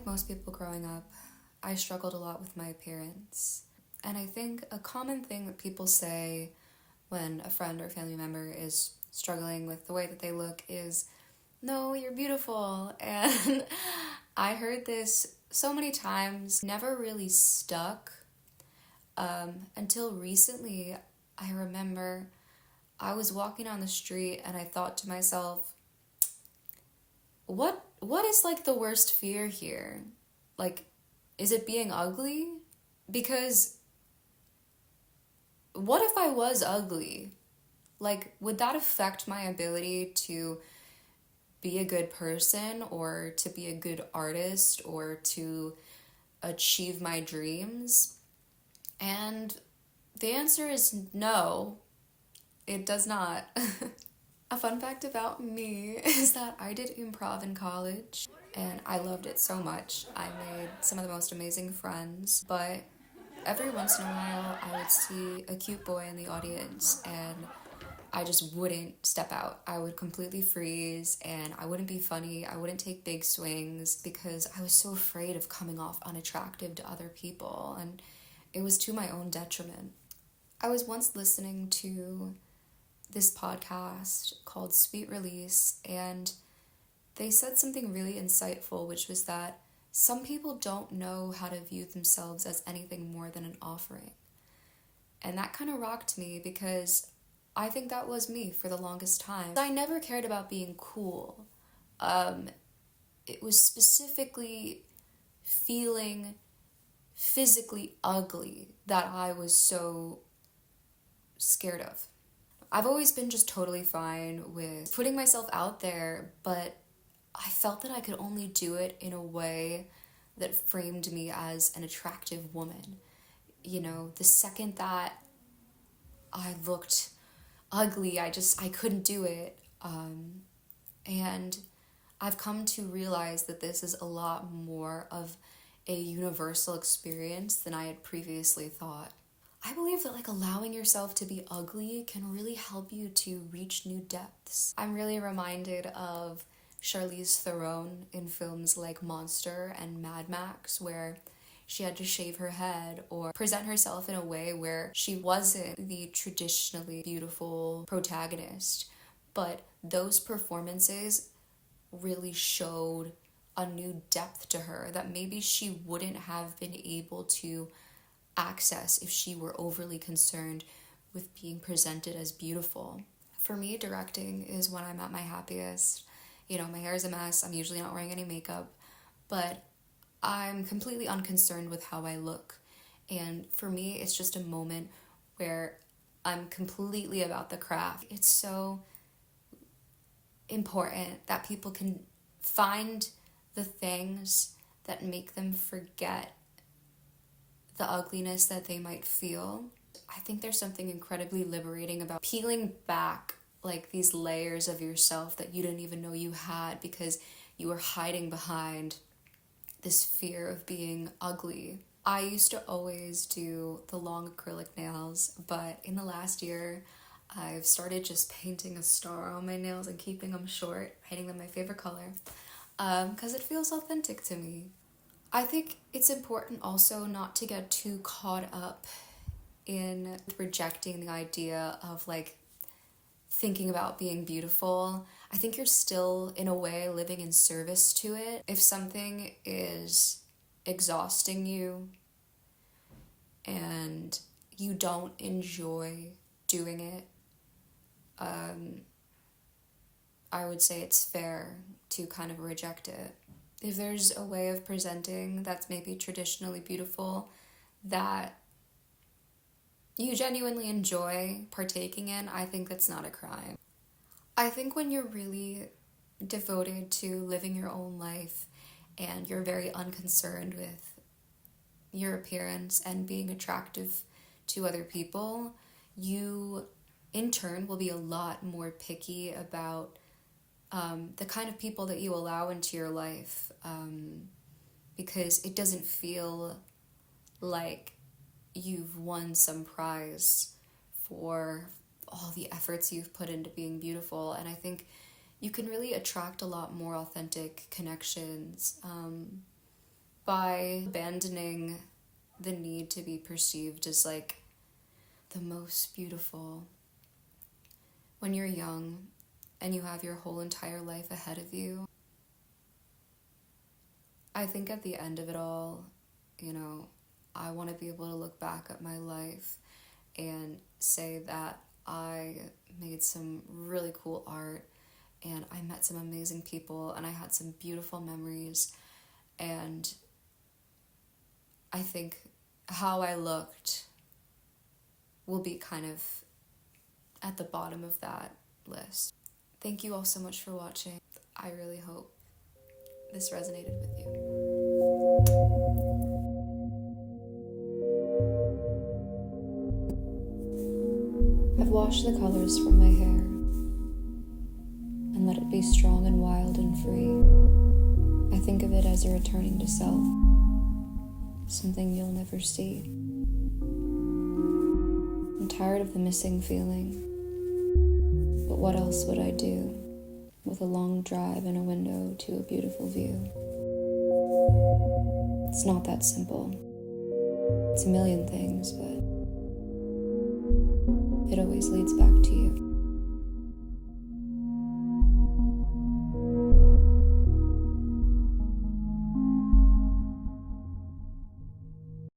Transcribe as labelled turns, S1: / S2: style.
S1: most people growing up, I struggled a lot with my appearance. And I think a common thing that people say when a friend or family member is struggling with the way that they look is, no, you're beautiful. And I heard this so many times, never really stuck. Until recently, I remember I was walking on the street and I thought to myself, what is like the worst fear here? Like, is it being ugly? Because what if I was ugly? Like, would that affect my ability to be a good person or to be a good artist or to achieve my dreams? And the answer is no, it does not. A fun fact about me is that I did improv in college and I loved it so much. I made some of the most amazing friends, but every once in a while I would see a cute boy in the audience and I just wouldn't step out. I would completely freeze and I wouldn't be funny. I wouldn't take big swings because I was so afraid of coming off unattractive to other people, and it was to my own detriment. I was once listening to this podcast called Sweet Release, and they said something really insightful, which was that some people don't know how to view themselves as anything more than an offering. And that kind of rocked me because I think that was me for the longest time. I never cared about being cool. It was specifically feeling physically ugly that I was so scared of. I've always been just totally fine with putting myself out there, but I felt that I could only do it in a way that framed me as an attractive woman. You know, the second that I looked ugly, I couldn't do it. And I've come to realize that this is a lot more of a universal experience than I had previously thought. I believe that allowing yourself to be ugly can really help you to reach new depths. I'm really reminded of Charlize Theron in films like Monster and Mad Max, where she had to shave her head or present herself in a way where she wasn't the traditionally beautiful protagonist. But those performances really showed a new depth to her that maybe she wouldn't have been able to access if she were overly concerned with being presented as beautiful. For me, directing is when I'm at my happiest. You know, my hair is a mess, I'm usually not wearing any makeup, but I'm completely unconcerned with how I look. And for me, it's just a moment where I'm completely about the craft. It's so important that people can find the things that make them forget the ugliness that they might feel. I think there's something incredibly liberating about peeling back these layers of yourself that you didn't even know you had because you were hiding behind this fear of being ugly. I used to always do the long acrylic nails, but in the last year, I've started just painting a star on my nails and keeping them short, painting them my favorite color, because it feels authentic to me. I think it's important also not to get too caught up in rejecting the idea of thinking about being beautiful. I think you're still, in a way, living in service to it. If something is exhausting you and you don't enjoy doing it, I would say it's fair to kind of reject it. If there's a way of presenting that's maybe traditionally beautiful that you genuinely enjoy partaking in, I think that's not a crime. I think when you're really devoted to living your own life and you're very unconcerned with your appearance and being attractive to other people, you in turn will be a lot more picky about the kind of people that you allow into your life, because it doesn't feel like you've won some prize for all the efforts you've put into being beautiful. And I think you can really attract a lot more authentic connections by abandoning the need to be perceived as like the most beautiful. When you're young and you have your whole entire life ahead of you, I think at the end of it all, I want to be able to look back at my life and say that I made some really cool art and I met some amazing people and I had some beautiful memories. And I think how I looked will be kind of at the bottom of that list. Thank you all so much for watching. I really hope this resonated with you. I've washed the colors from my hair and let it be strong and wild and free. I think of it as a returning to self, something you'll never see. I'm tired of the missing feeling, but what else would I do with a long drive and a window to a beautiful view? It's not that simple. It's a million things, but it always leads back